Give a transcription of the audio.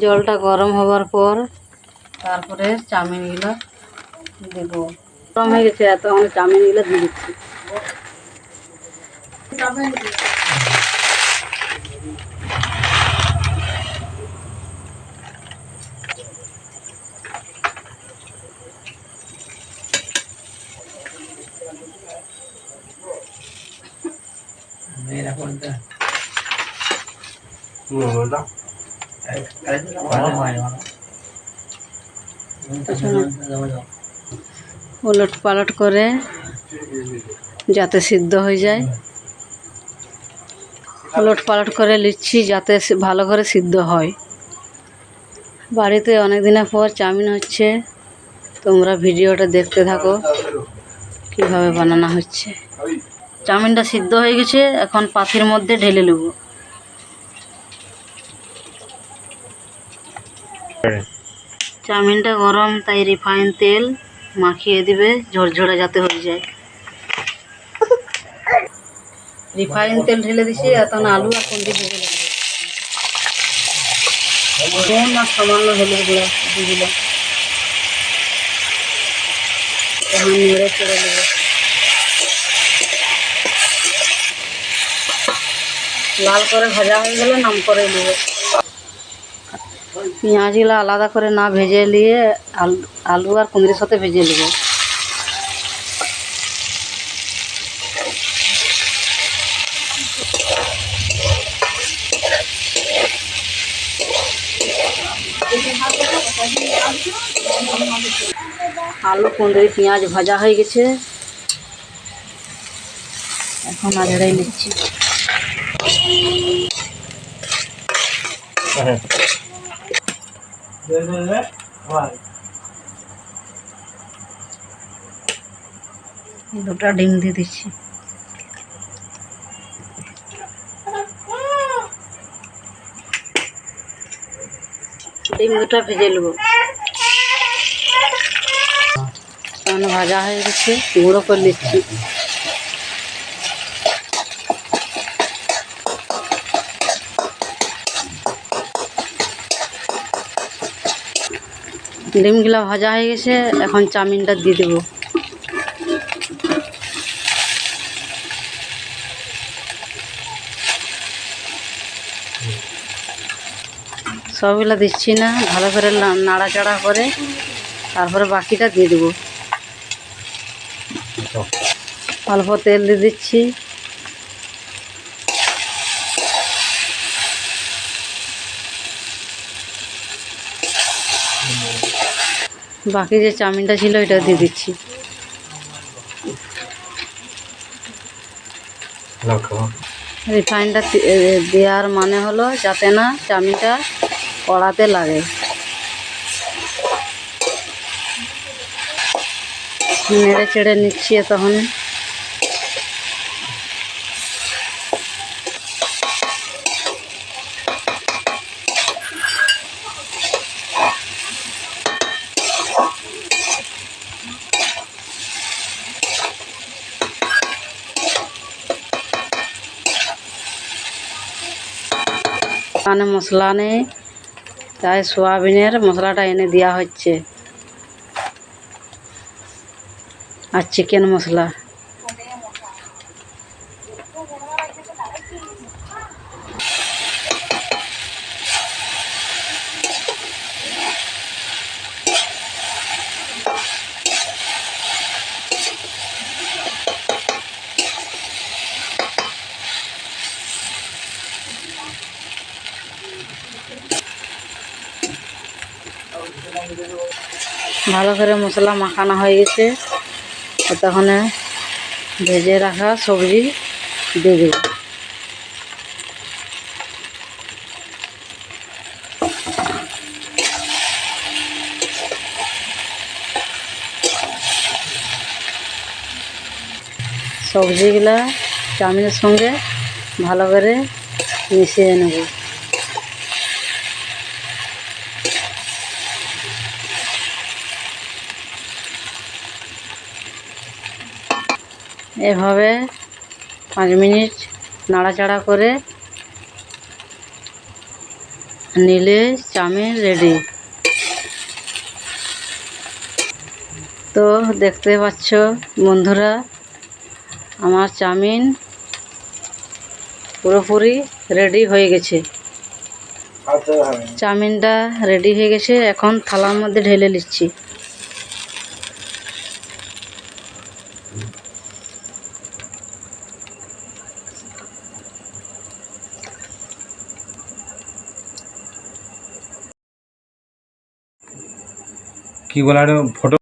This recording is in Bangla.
জলটা গরম হবার পর তারপরে চাউমিনগুলো দেব। গরম হয়ে গেছে, তখন চাউমিনগুলো দিয়ে দিচ্ছি। উলট পালট করে যাতে সিদ্ধ হয়ে যায়, উলট পালট করে নিচ্ছি যাতে ভালো করে সিদ্ধ হয়। বাড়িতে অনেক দিনের পর চাউমিন হচ্ছে, তোমরা ভিডিওটা দেখতে থাকো কিভাবে বানানো হচ্ছে। চাউমিনটা সিদ্ধ হয়ে গেছে, এখন পাতির মধ্যে ঢেলে নেব। চাউমিনটা গরম, তাই রিফাইন তেল মাখিয়ে দিবে ঝরঝরা যাতে হয়ে যায়। রিফাইন তেল ঢেলে দিছি, এখন আলু আর কুঁদরি ভেজে নেব। নুন আর সামান্য হলুদ গুঁড়া দিয়ে দিলাম। এখন নেড়ে চেড়ে নেব। লাল করে ভাজা হয়ে গেলে নাম করে নেব। পেঁয়াজগুলো আলাদা করে না ভেজে নিয়ে আলু আর কুঁদরির সাথে ভেজে নেব। আলু কুঁদরি পেঁয়াজ ভাজা হয়ে গেছে, এখন নাড়িয়ে নিচ্ছি। দুটা ডিম দিয়ে দিচ্ছি। ডিম দুটা ভেজে নেব। ভাজা হয়ে গেছে, গুঁড়ো করে নিচ্ছি। ডিমগুলো ভাজা হয়ে গেছে, এখন চাউমিনটা দিয়ে দেবো। সবগুলো দিচ্ছি না, ভালো করে নাড়াচাড়া করে তারপরে বাকিটা দিয়ে দেবো। অল্প তেল দিয়ে দিচ্ছি। বাকি যে চাউমিনটা ছিল এটা দিয়ে দিচ্ছি। রিফাইনটা দেওয়ার মানে হলো যাতে না চাউমিনটা কড়াতে লাগে। নেড়ে চেড়ে নিচ্ছি তখন। এখানে মশলা নেই, তাই সোয়াবিনের মশলাটা এনে দেওয়া হচ্ছে, আর চিকেন মশলা। ভালো করে মশলা মাখানো হয়ে গেছে, তখন ভেজে রাখা সবজি দিয়ে দেব। সবজিগুলা চাউমিনের সঙ্গে ভালো করে মিশিয়ে নেব। এভাবে 5 মিনিট নাড়াচাড়া করে নিলে চাউমিন রেডি। তো দেখতে পাচ্ছ বন্ধুরা, আমার চাউমিন পুরোপুরি রেডি হয়ে গেছে। চাউমিনটা রেডি হয়ে গেছে, এখন থালার মধ্যে ঢেলে নিচ্ছি। কি বলা ফটো